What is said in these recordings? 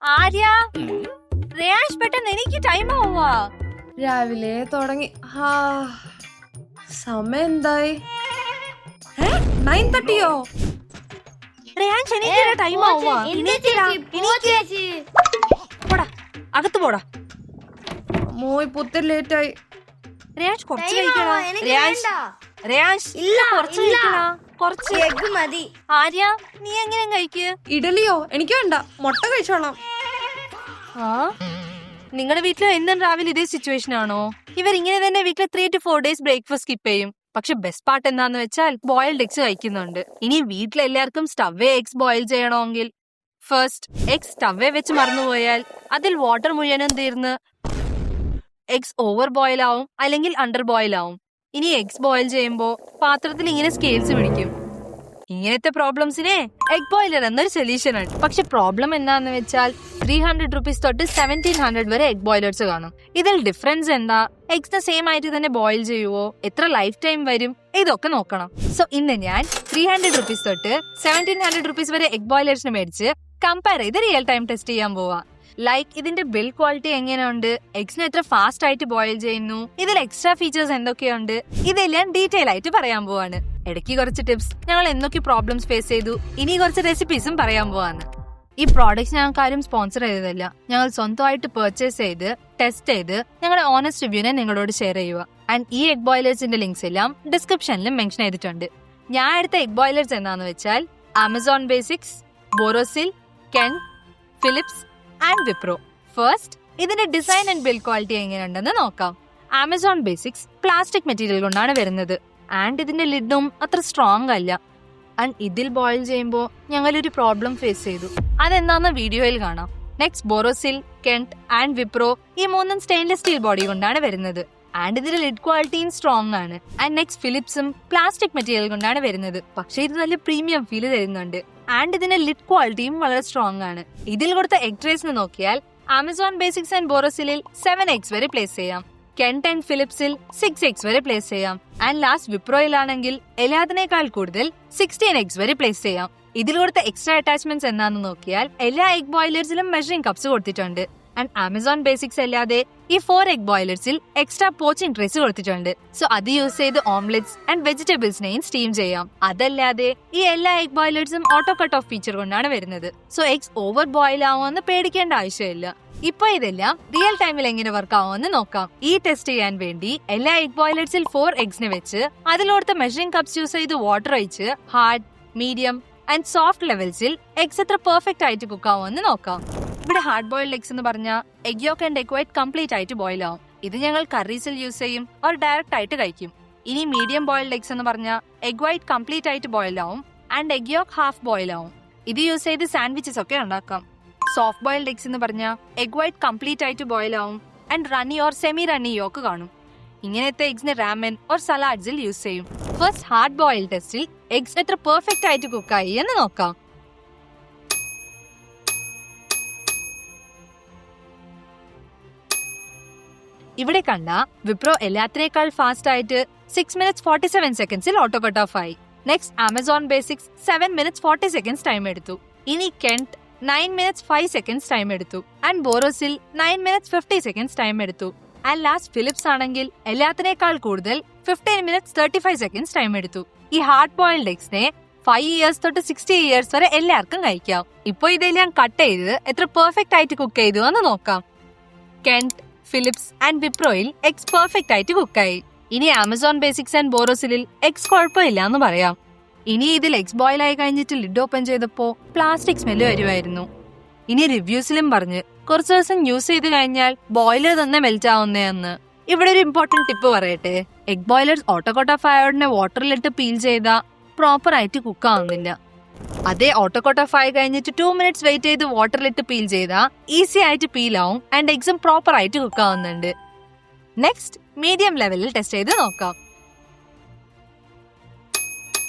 ആര്യ, റിയാഷ് പെട്ടെന്ന് എനിക്ക് ടൈം ആവുക. രാവിലെ തുടങ്ങി. സമയം എന്തായി? 9:30യോ? റിയാഷ് എനിക്ക് ടൈം ആവുക. പോടാ, അകത്ത് പോടാ. മോയ് പുത്തൻ ലേറ്റ് ആയി. റിയാഷ് കുറച്ച് കഴിക്കണം. റിയാഷ് കുറച്ച് കഴിക്കണം. കുറച്ച് എഗ് മതി. ആര്യ, നീ എങ്ങനെ കഴിക്ക്? ഇഡലിയോ? എനിക്ക് വേണ്ട, മുട്ട കഴിച്ചോളാം. നിങ്ങളുടെ വീട്ടിൽ എന്നും രാവിലെ ഇതേ സിറ്റുവേഷൻ ആണോ? ഇവരിങ്ങനെ തന്നെ വീട്ടിൽ 3 to 4 days ബ്രേക്ക്ഫാസ്റ്റ് സ്കിപ്പ് ചെയ്യും. പക്ഷെ ബെസ്റ്റ് പാർട്ട് എന്താന്ന് വെച്ചാൽ ബോയിൽഡ് എഗ്സ് കഴിക്കുന്നുണ്ട്. ഇനി വീട്ടിലെല്ലാവർക്കും സ്റ്റവേ എഗ്സ് ബോയിൽ ചെയ്യണമെങ്കിൽ ഫസ്റ്റ് എഗ്സ് സ്റ്റവേ വെച്ച് മറന്നുപോയാൽ അതിൽ വാട്ടർ മുഴുവനും തീർന്ന് എഗ്സ് ഓവർ ബോയിൽ ആവും, അല്ലെങ്കിൽ അണ്ടർ ബോയിൽ ആവും. ഇനി എഗ്സ് ബോയിൽ ചെയ്യുമ്പോൾ പാത്രത്തിൽ ഇങ്ങനെ സ്കെയിൽസ് പിടിക്കും. ഇങ്ങനത്തെ പ്രോബ്ലംസിനെ എഗ് ബോയിലർ എന്നൊരു സൊല്യൂഷൻ ഉണ്ട്. പക്ഷെ പ്രോബ്ലം എന്താന്ന് വെച്ചാൽ 300 rupees തൊട്ട് 1700 വരെ എഗ് ബോയിലേഴ്സ് കാണും. ഇതിൽ ഡിഫറൻസ് എന്താ? എഗ്സിനെ സെയിം ആയിട്ട് തന്നെ ബോയിൽ ചെയ്യുവോ? എത്ര ലൈഫ് ടൈം വരും? ഇതൊക്കെ നോക്കണം. സോ ഇന്ന് ഞാൻ 300 rupees തൊട്ട് 1700 rupees വരെ എഗ് ബോയിലേഴ്സിനെ മേടിച്ച് കമ്പയർ ചെയ്ത് റിയൽ ടൈം ടെസ്റ്റ് ചെയ്യാൻ പോവാ. ലൈക്ക് ഇതിന്റെ ബിൽഡ് ക്വാളിറ്റി എങ്ങനെയുണ്ട്, എഗ്സിനെ എത്ര ഫാസ്റ്റ് ആയിട്ട് ബോയിൽ ചെയ്യുന്നു, ഇതിൽ എക്സ്ട്രാ ഫീച്ചേഴ്സ് എന്തൊക്കെയുണ്ട്, ഇതെല്ലാം ഡീറ്റെയിൽ ആയിട്ട് പറയാൻ പോവാണ്. ഇടയ്ക്ക് കുറച്ച് ടിപ്സ്, ഞങ്ങൾ എന്തൊക്കെ പ്രോബ്ലംസ് ഫേസ് ചെയ്തു, ഇനി കുറച്ച് റെസിപ്പീസും പറയാൻ പോവാണ്. ഈ പ്രോഡക്ട്സ് ഞങ്ങൾക്ക് ആരും സ്പോൺസർ ചെയ്തതല്ല. ഞങ്ങൾ സ്വന്തമായിട്ട് പർച്ചേസ് ചെയ്ത് ടെസ്റ്റ് ചെയ്ത് ഞങ്ങളുടെ ഓണസ്റ്റ് റിവ്യൂനെ നിങ്ങളോട് ഷെയർ ചെയ്യുക. ആൻഡ് ഈ എഗ് ബോയിലേഴ്സിന്റെ ലിങ്ക്സ് എല്ലാം ഡിസ്ക്രിപ്ഷനിലും മെൻഷൻ ചെയ്തിട്ടുണ്ട്. ഞാൻ എടുത്ത എഗ് ബോയിലേഴ്സ് എന്താന്ന് വെച്ചാൽ Amazon Basics, Borosil, Kent, Philips and Wipro. First ഇതിന്റെ ഡിസൈൻ ആൻഡ് ബിൽഡ് ക്വാളിറ്റി എങ്ങനെയുണ്ടെന്ന് നോക്കാം. ആമസോൺ ബേസിക്സ് പ്ലാസ്റ്റിക് മെറ്റീരിയൽ കൊണ്ടാണ് വരുന്നത്. ആൻഡ് ഇതിന്റെ ലിഡും അത്ര സ്ട്രോങ് അല്ല. ആൻഡ് ഇതിൽ ബോയിൽ ചെയ്യുമ്പോൾ ഞങ്ങളൊരു പ്രോബ്ലം ഫേസ് ചെയ്തു. അതെന്താന്ന് വീഡിയോയിൽ കാണാം. Next Borosil, Kent and Wipro, ഈ മൂന്നും സ്റ്റെയിൻലെസ് സ്റ്റീൽ ബോഡി കൊണ്ടാണ് വരുന്നത്. ആൻഡ് ഇതിന്റെ ലിഡ് ക്വാളിറ്റിയും സ്ട്രോങ് ആണ്. ആൻഡ് നെക്സ്റ്റ് ഫിലിപ്സും പ്ലാസ്റ്റിക് മെറ്റീരിയൽ കൊണ്ടാണ് വരുന്നത്. പക്ഷേ ഇത് നല്ല പ്രീമിയം ഫീൽ തരുന്നുണ്ട്. ആൻഡ് ഇതിന്റെ ലിഡ് ക്വാളിറ്റിയും വളരെ സ്ട്രോങ് ആണ്. ഇതിൽ കൊടുത്ത എഗ് ട്രേസ് നോക്കിയാൽ ആമസോൺ ബേസിക്സ് ആൻഡ് ബോറോസിലിൽ 7 eggs വരെ പ്ലേസ് ചെയ്യാം. കെന്റ് ആൻഡ് ഫിലിപ്സിൽ 6 eggs വരെ പ്ലേസ് ചെയ്യാം. ആൻഡ് ലാസ്റ്റ് വിപ്രോയിലാണെങ്കിൽ എല്ലാത്തിനേക്കാൾ കൂടുതൽ 16 eggs വരെ പ്ലേസ് ചെയ്യാം. ഇതിൽ കൊടുത്ത എക്സ്ട്രാ അറ്റാച്ച്മെന്റ്സ് എന്താണെന്ന് നോക്കിയാൽ എല്ലാ എഗ് ബോയിലേഴ്സിലും മെഷറിംഗ് കപ്സ് കൊടുത്തിട്ടുണ്ട്. ആൻഡ് ആമസോൺ ബേസിക്സ് അല്ലാതെ ഈ 4 egg ബോയിലേഴ്സിൽ എക്സ്ട്രാ പോച്ചിങ് ട്രേസ് കൊടുത്തിട്ടുണ്ട്. സോ അത് യൂസ് ചെയ്ത് ഓംലെറ്റ്സ് ആൻഡ് വെജിറ്റബിൾസിനെയും സ്റ്റീം ചെയ്യാം. അതല്ലാതെ ഈ എല്ലാ എഗ് ബോയിലേഴ്സും ഓട്ടോ കട്ട് ഓഫ് ഫീച്ചർ കൊണ്ടാണ് വരുന്നത്. സോ എഗ്സ് ഓവർ ബോയിൽ ആവുമെന്ന് പേടിക്കേണ്ട ആവശ്യമില്ല. ഇപ്പൊ ഇതെല്ലാം റിയൽ ടൈമിൽ എങ്ങനെ വർക്ക് ആവുമെന്ന് നോക്കാം. ഈ ടെസ്റ്റ് ചെയ്യാൻ വേണ്ടി എല്ലാ എഗ് ബോയിലേഴ്സിൽ 4 eggsനെ വെച്ച് അതിലോടുത്ത മെഷറിംഗ് കപ്സ് യൂസ് ചെയ്ത് വാട്ടർ ഒഴിച്ച് ഹാർഡ്, മീഡിയം ആൻഡ് സോഫ്റ്റ് ലെവൽസിൽ എഗ്സ് എത്ര പെർഫെക്റ്റ് ആയിട്ട് കുക്ക് ആവുമെന്ന് നോക്കാം. ഇവിടെ ഹാർഡ് ബോയിൽഡ് എഗ്സ് എന്ന് പറഞ്ഞാൽ egg yolk and egg white complete ആയിട്ട് ബോയിൽ ആവും. ഇത് ഞങ്ങൾ കറീസിൽ യൂസ് ചെയ്യും ഓർ ഡയറക്റ്റ് ആയിട്ട് കഴിക്കും. ഇനി മീഡിയം ബോയിൽഡ് എഗ്സ് എന്ന് പറഞ്ഞാൽ എഗ് വൈറ്റ് കംപ്ലീറ്റ് ആയിട്ട് ബോയിൽ ആവും and egg yolk half boil ആവും. ഇത് യൂസ് ചെയ്ത് സാൻഡ്വിച്ചസ് ഒക്കെ ഉണ്ടാക്കാം. സോഫ്റ്റ് ബോയിൽഡ് എഗ്സ് എന്ന് പറഞ്ഞാൽ എഗ് വൈറ്റ് കംപ്ലീറ്റ് ആയിട്ട് ബോയിൽ ആവും and runny or semi runny yolk കാണും. ഇങ്ങനത്തെ എഗ്സിനെ റാമൻ ഓർ സലാഡ്സിൽ യൂസ് ചെയ്യും. ഫസ്റ്റ് ഹാർഡ് ബോയിൽ ടെസ്റ്റിൽ എഗ്സ് എത്ര പെർഫെക്റ്റ് ആയിട്ട് കുക്കായി എന്ന് നോക്കാം. ഇവിടെ കണ്ട വിപ്രോ എല്ലാത്തിനേക്കാൾ ഫാസ്റ്റ് ആയിട്ട് 6 minutes 47 seconds auto cut off ആയി. Next Amazon Basics 7 minutes 40 seconds time എടുത്തു. ഇനി കെന്റ് 9 minutes 5 seconds ടൈം എടുത്തു. And Borosil 9 minutes 50 seconds time എടുത്തു. ആൻഡ് ലാസ്റ്റ് ഫിലിപ്സ് ആണെങ്കിൽ എല്ലാത്തിനേക്കാൾ കൂടുതൽ 15 minutes 35 seconds ടൈം എടുത്തു. ഈ ഹാർഡ് ബോയിൽഡ് എഗ്സിനെ 5 years തൊട്ട് 60 years വരെ എല്ലാവർക്കും കഴിക്കാം. ഇപ്പൊ ഇതെല്ലാം കട്ട് ചെയ്ത് എത്ര പെർഫെക്റ്റ് ആയിട്ട് കുക്ക് ചെയ്തു എന്ന് നോക്കാം. കെന്റ്, ഫിലിപ്സ് ആൻഡ് വിപ്രോയിൽ എഗ്സ് പെർഫെക്റ്റ് ആയിട്ട് കുക്കായി. ഇനി ആമസോൺ ബേസിക്സ് ആൻഡ് ബോറോസിലിൽ എഗ്സ് കുഴപ്പമില്ല എന്ന് പറയാം. ഇനി ഇതിൽ എഗ്സ് ബോയിൽ ആയി കഴിഞ്ഞിട്ട് ലിഡ് ഓപ്പൺ ചെയ്തപ്പോ പ്ലാസ്റ്റിക് സ്മെല്ല് വരുമായിരുന്നു. ഇനി റിവ്യൂസിലും പറഞ്ഞ് കുറച്ച് ദിവസം യൂസ് ചെയ്ത് കഴിഞ്ഞാൽ ബോയിലർ തന്നെ മെൽറ്റ് ആവുന്നതെന്ന്. ഇവിടെ ഒരു ഇമ്പോർട്ടന്റ് ടിപ്പ് പറയട്ടെ. Egg boilers auto cut off ആയോടനെ വാട്ടറിലിട്ട് പീൽ ചെയ്താൽ പ്രോപ്പർ ആയിട്ട് കുക്ക് ആവുന്നില്ല. അതേ ഓട്ടോ കട്ട് ഓഫ് ആയി കഴിഞ്ഞിട്ട് 2 minutes വെയിറ്റ് ചെയ്ത് വാട്ടറിലിട്ട് പീൽ ചെയ്താൽ ഈസി ആയിട്ട് പീൽ ആവും ആൻഡ് എഗ്സും പ്രോപ്പർ ആയിട്ട് കുക്ക് ആവുന്നുണ്ട്. നെക്സ്റ്റ് മീഡിയം ലെവലിൽ ടെസ്റ്റ് ചെയ്ത് നോക്കാം.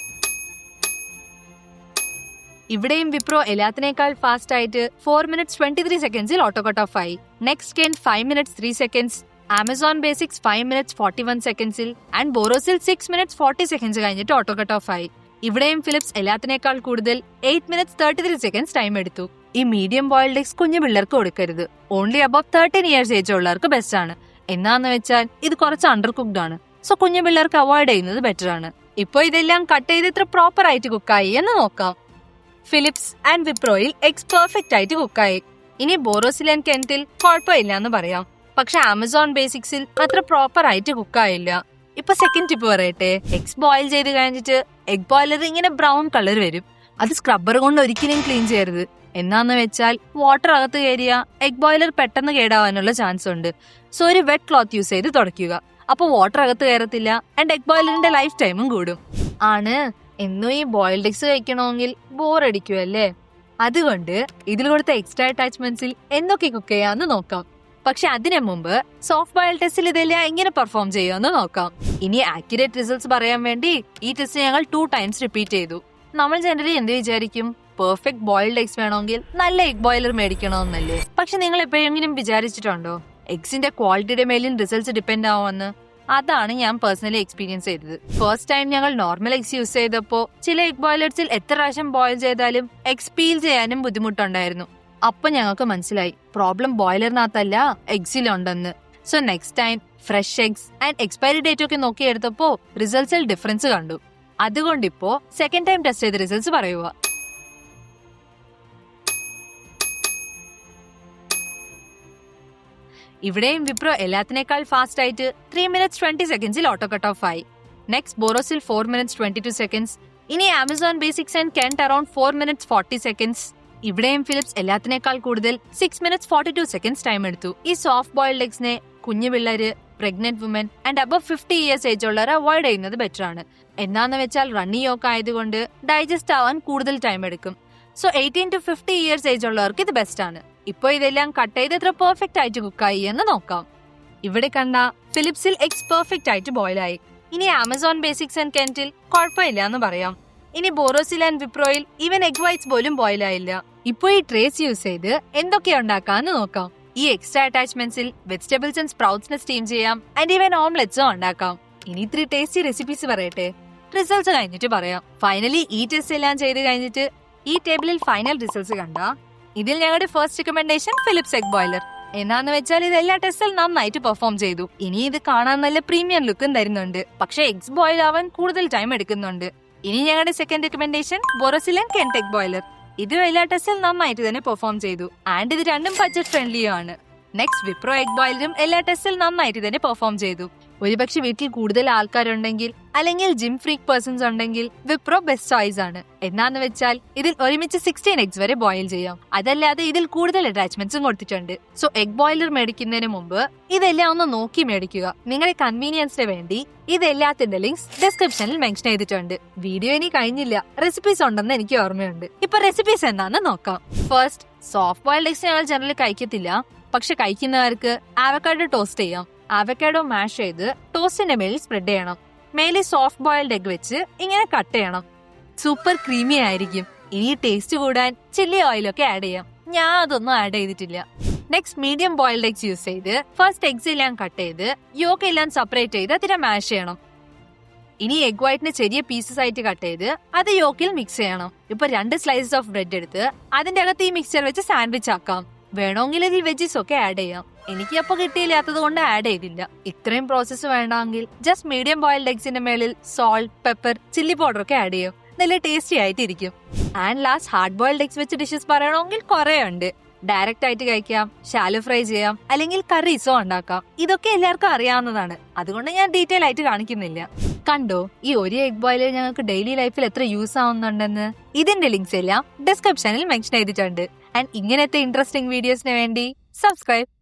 ഇവിടെയും വിപ്രോ എല്ലാത്തിനേക്കാൾ ഫാസ്റ്റ് ആയിട്ട് 4 minutes 23 seconds auto cut off ആയി. Next Kent 5 minutes 3 seconds, Amazon Basics 5 minutes 41 seconds and Borosil 6 minutes 40 seconds കഴിഞ്ഞിട്ട് ഓട്ടോ കട്ട് ഓഫ് ആയി. ഇവിടെയും ഫിലിപ്സ് എല്ലാത്തിനേക്കാൾ കൂടുതൽ 8 minutes 33 seconds ടൈം എടുത്തു. ഈ മീഡിയം ബോയിൽഡ് എഗ്സ് കുഞ്ഞു പിള്ളേർക്ക് കൊടുക്കരുത്. ഓൺലി അബവ് 13 ഇയേഴ്സ് ഏജ് ഉള്ളവർക്ക് ബെസ്റ്റ് ആണ്. എന്നാന്ന് വെച്ചാൽ ഇത് കുറച്ച് അണ്ടർ കുക്ക്ഡ് ആണ്. സോ കുഞ്ഞു പിള്ളേർക്ക് അവോയ്ഡ് ചെയ്യുന്നത് ബെറ്റർ ആണ്. ഇപ്പൊ ഇതെല്ലാം കട്ട് ചെയ്ത് ഇത്ര പ്രോപ്പർ ആയിട്ട് കുക്കായി എന്ന് നോക്കാം. ഫിലിപ്സ് ആൻഡ് വിപ്രോയിൽ എഗ്സ് പെർഫെക്റ്റ് ആയിട്ട് കുക്കായി. ഇനി ബോറോസിൽ ആൻഡ് കെന്റിൽ കുഴപ്പമില്ല എന്ന് പറയാം. പക്ഷെ ആമസോൺ ബേസിക്സിൽ അത്ര പ്രോപ്പർ ആയിട്ട് കുക്കായില്ല. ഇപ്പൊ സെക്കൻഡ് ടിപ്പ് പറയട്ടെ. എഗ്സ് ബോയിൽ ചെയ്ത് കഴിഞ്ഞിട്ട് എഗ് ബോയിലർ ഇങ്ങനെ ബ്രൗൺ കളർ വരും. അത് സ്ക്രബ്ബർ കൊണ്ട് ഒരിക്കലും ക്ലീൻ ചെയ്യരുത്. എന്നാന്ന് വെച്ചാൽ വാട്ടർ അകത്ത് കയറിയ എഗ് ബോയിലർ പെട്ടെന്ന് കേടാവാനുള്ള ചാൻസ് ഉണ്ട്. സോ ഒരു വെറ്റ് ക്ലോത്ത് യൂസ് ചെയ്ത് തുടയ്ക്കുക. അപ്പൊ വാട്ടർ അകത്ത് കയറത്തില്ല ആൻഡ് എഗ് ബോയിലറിന്റെ ലൈഫ് ടൈമും കൂടും. ആണ് എന്നും ഈ ബോയിൽഡ് എഗ്സ് കഴിക്കണമെങ്കിൽ ബോറടിക്കുമല്ലേ? അതുകൊണ്ട് ഇതിൽ കൊടുത്ത എക്സ്ട്രാ അറ്റാച്ച്മെന്റ്സിൽ എന്തൊക്കെ കുക്ക് ചെയ്യാന്ന് നോക്കാം. പക്ഷെ അതിനു മുമ്പ് സോഫ്റ്റ് ബോയിൽ ടെസ്റ്റിൽ ഇതെല്ലാം എങ്ങനെ പെർഫോം ചെയ്യുമെന്ന് നോക്കാം. ഇനി ആക്യുറേറ്റ് റിസൾട്ട്സ് പറയാൻ വേണ്ടി ഈ ടെസ്റ്റ് ഞങ്ങൾ 2 times റിപ്പീറ്റ് ചെയ്തു. നമ്മൾ ജനറലി എന്ത് വിചാരിക്കും? പെർഫെക്റ്റ് ബോയിൽഡ് എഗ്സ് വേണമെങ്കിൽ നല്ല എഗ് ബോയിലർ മേടിക്കണമെന്നല്ലേ? പക്ഷെ നിങ്ങൾ എപ്പോഴെങ്കിലും വിചാരിച്ചിട്ടുണ്ടോ എഗ്സിന്റെ ക്വാളിറ്റിയുടെ മേലും റിസൾട്ട്സ് ഡിപ്പെൻഡ് ആവുമെന്ന്? അതാണ് ഞാൻ പേഴ്സണലി എക്സ്പീരിയൻസ് ചെയ്തത്. ഫസ്റ്റ് ടൈം ഞങ്ങൾ നോർമൽ എഗ്സ് യൂസ് ചെയ്തപ്പോ ചില എഗ് ബോയിലേഴ്സിൽ എത്ര പ്രാവശ്യം ബോയിൽ ചെയ്താലും എഗ്സ് പീൽ ചെയ്യാനും ബുദ്ധിമുട്ടുണ്ടായിരുന്നു. അപ്പൊ ഞങ്ങൾക്ക് മനസ്സിലായി പ്രോബ്ലം ബോയിലറിനകത്തല്ല എഗ്സിലുണ്ടെന്ന്. So next time fresh eggs and expiry date ഒക്കെ നോക്കിയെടുത്തപ്പോ റിസൾട്ട്സിൽ ഡിഫറൻസ് കണ്ടു. അതുകൊണ്ടിപ്പോ സെക്കൻഡ് ടൈം ടെസ്റ്റ് ചെയ്ത റിസൾട്ട്സ് പറയുക. ഇവിടെയും വിപ്രോ എല്ലാത്തിനേക്കാൾ ഫാസ്റ്റ് ആയിട്ട് 3 minutes 20 seconds auto cut off ആയി. Next Borosil 4 minutes 22 seconds. ഇനി Amazon Basics and Kent around 4 minutes 40 seconds. ഇവിടെയും ഫിലിപ്സ് എല്ലാത്തിനേക്കാൾ കൂടുതൽ 6 minutes 42 seconds ടൈം എടുത്തു. ഈ സോഫ്റ്റ് ബോയിൽഡ് എഗ്സിനെ കുഞ്ഞു പിള്ളേര്, pregnant woman and above 50 years age ഉള്ളവർ അവോയ്ഡ് ചെയ്യുന്നത് ബെറ്റർ ആണ്. എന്നാന്ന് വെച്ചാൽ റണ്ണി യോക്ക് ആയതുകൊണ്ട് ഡൈജസ്റ്റ് ആവാൻ കൂടുതൽ ടൈം എടുക്കും. സോ 18 to 50 years ഏജ് ഉള്ളവർക്ക് ഇത് ബെസ്റ്റ് ആണ്. ഇപ്പൊ ഇതെല്ലാം കട്ട് ചെയ്ത് എത്ര പെർഫെക്റ്റ് ആയിട്ട് കുക്കായി എന്ന് നോക്കാം. ഇവിടെ കണ്ട ഫിലിപ്സിൽ എഗ്സ് പെർഫെക്റ്റ് ആയിട്ട് ബോയിലായി. ഇനി ആമസോൺ ബേസിക്സ് ആൻഡ് കെന്റിൽ കുഴപ്പമില്ല എന്ന് പറയാം. ഇനി ബോറോസിൽ ആൻഡ് വിപ്രോയിൽ ഈവൻ എഗ് വൈറ്റ്സ് പോലും ബോയിലായില്ല. ഇപ്പൊ ഈ ട്രേസ് യൂസ് ചെയ്ത് എന്തൊക്കെ ഉണ്ടാക്കാന്ന് നോക്കാം. ഈ എക്സ്ട്രാ അറ്റാച്ച്മെന്റ്സിൽ വെജിറ്റബിൾസ് ആൻഡ് സ്പ്രൗട്ട്സിനെ സ്റ്റീം ചെയ്യാം ആൻഡ് ഈവൻ ഓംലെറ്റ്സും ഉണ്ടാക്കാം. ഇനി 3 ടേസ്റ്റി റെസിപ്പീസ് പറയട്ടെ. റിസൾട്ട്സ് കഴിഞ്ഞിട്ട് പറയാം. ഫൈനലി ഈ ടെസ്റ്റ് എല്ലാം ചെയ്ത് കഴിഞ്ഞിട്ട് ഈ ടേബിളിൽ ഫൈനൽ റിസൾട്ട്സ് കണ്ട ഇതിൽ ഞങ്ങളുടെ first recommendation Philips egg boiler. എന്നാന്ന് വെച്ചാൽ ഇത് എല്ലാ ടെസ്റ്റിൽ നന്നായിട്ട് പെർഫോം ചെയ്തു. ഇനി ഇത് കാണാൻ നല്ല പ്രീമിയം ലുക്കും തരുന്നുണ്ട്. പക്ഷെ എഗ്സ് ബോയിൽ ആവാൻ കൂടുതൽ ടൈം എടുക്കുന്നുണ്ട്. ഇനി ഞങ്ങളുടെ second recommendation Borosil and Kent egg boiler. ഇത് എല്ലാ ടെസ്റ്റിൽ നന്നായിട്ട് തന്നെ പെർഫോം ചെയ്തു ആൻഡ് ഇത് രണ്ടും ബഡ്ജറ്റ് ഫ്രണ്ട്ലിയും ആണ്. നെക്സ്റ്റ് വിപ്രോ എഗ് ബോയിലറും എല്ലാ ടെസ്റ്റിൽ നന്നായിട്ട് തന്നെ പെർഫോം ചെയ്തു. ഒരുപക്ഷെ വീട്ടിൽ കൂടുതൽ ആൾക്കാരുണ്ടെങ്കിൽ അല്ലെങ്കിൽ ജിം ഫ്രീക്ക് പേഴ്സൺസ് ഉണ്ടെങ്കിൽ വിപ്രോ ബെസ്റ്റ് ചോയ്സ് ആണ്. എന്നാന്ന് വെച്ചാൽ ഇതിൽ ഒരുമിച്ച് 16 eggs വരെ ബോയിൽ ചെയ്യാം. അതല്ലാതെ ഇതിൽ കൂടുതൽ അറ്റാച്ച്മെന്റ്സും കൊടുത്തിട്ടുണ്ട്. സോ എഗ് ബോയിലർ മേടിക്കുന്നതിന് മുമ്പ് ഇതെല്ലാം ഒന്ന് നോക്കി മേടിക്കുക. നിങ്ങളുടെ കൺവീനിയൻസിന് വേണ്ടി ഇതെല്ലാത്തിന്റെ ലിങ്ക്സ് ഡിസ്ക്രിപ്ഷനിൽ മെൻഷൻ ചെയ്തിട്ടുണ്ട്. വീഡിയോ ഇനി കഴിഞ്ഞില്ല, റെസിപ്പീസ് ഉണ്ടെന്ന് എനിക്ക് ഓർമ്മയുണ്ട്. ഇപ്പൊ റെസിപ്പീസ് എന്താണെന്ന് നോക്കാം. ഫസ്റ്റ്, സോഫ്റ്റ് ബോയിൽഡ് എഗ്സ് ഞങ്ങൾ ജനറലി കഴിക്കത്തില്ല. പക്ഷെ കഴിക്കുന്നവർക്ക് ആവക്കാഡോ ടോസ്റ്റ് ചെയ്യാം. ആവക്കാഡോ മാഷ് ചെയ്ത് ടോസ്റ്റിന്റെ മേലിൽ സ്പ്രെഡ് ചെയ്യണം. മേലെ സോഫ്റ്റ് ബോയിൽഡ് എഗ് വെച്ച് ഇങ്ങനെ കട്ട് ചെയ്യണം. സൂപ്പർ ക്രീമി ആയിരിക്കും. ഇനി ടേസ്റ്റ് കൂടാൻ ചില്ലി ഓയിലൊക്കെ ആഡ് ചെയ്യാം. ഞാൻ അതൊന്നും ആഡ് ചെയ്തിട്ടില്ല. Next, medium boiled eggs use ചെയ്ത് ഫസ്റ്റ് എഗ്സ് എല്ലാം കട്ട് ചെയ്ത് യോക്ക് എല്ലാം സെപ്പറേറ്റ് ചെയ്ത് അതിനെ മാഷ് ചെയ്യണം. ഇനി എഗ് വൈറ്റിന് ചെറിയ പീസസ് ആയിട്ട് കട്ട് ചെയ്ത് അത് യോക്കിൽ മിക്സ് ചെയ്യണം. ഇപ്പൊ 2 slices ഓഫ് ബ്രെഡ് എടുത്ത് അതിന്റെ അകത്ത് ഈ മിക്സ്ചർ വെച്ച് സാൻഡ്വിച്ച് ആക്കാം. വേണമെങ്കിൽ ഇതിൽ വെജീസ് ഒക്കെ ആഡ് ചെയ്യാം. എനിക്ക് അപ്പൊ കിട്ടിയില്ലാത്തത് കൊണ്ട് ആഡ് ചെയ്തില്ല. ഇത്രയും പ്രോസസ്സ് വേണമെങ്കിൽ ജസ്റ്റ് മീഡിയം ബോയിൽഡ് എഗ്സിന്റെ മേളിൽ സോൾട്ട്, പെപ്പർ, ചില്ലി പൗഡർ ഒക്കെ ആഡ് ചെയ്യും. നല്ല ടേസ്റ്റി ആയിട്ടിരിക്കും. And last, hard boiled eggs വെച്ച് ഡിഷസ് പറയണമെങ്കിൽ കുറെ ഉണ്ട്. ഡയറക്റ്റ് ആയിട്ട് കഴിക്കാം, ഷാലോ ഫ്രൈ ചെയ്യാം, അല്ലെങ്കിൽ കറീസോ ഉണ്ടാക്കാം. ഇതൊക്കെ എല്ലാവർക്കും അറിയാവുന്നതാണ്. അതുകൊണ്ട് ഞാൻ ഡീറ്റെയിൽ ആയിട്ട് കാണിക്കുന്നില്ല. കണ്ടോ, ഈ ഒരു എഗ് ബോയിലർ ഞങ്ങൾക്ക് ഡെയിലി ലൈഫിൽ എത്ര യൂസ് ആവുന്നുണ്ടെന്ന്. ഇതിന്റെ ലിങ്ക്സ് എല്ലാം ഡിസ്ക്രിപ്ഷനിൽ മെൻഷൻ ചെയ്തിട്ടുണ്ട്. ആൻഡ് ഇങ്ങനത്തെ ഇൻട്രസ്റ്റിംഗ് വീഡിയോസിന് വേണ്ടി സബ്സ്ക്രൈബ്.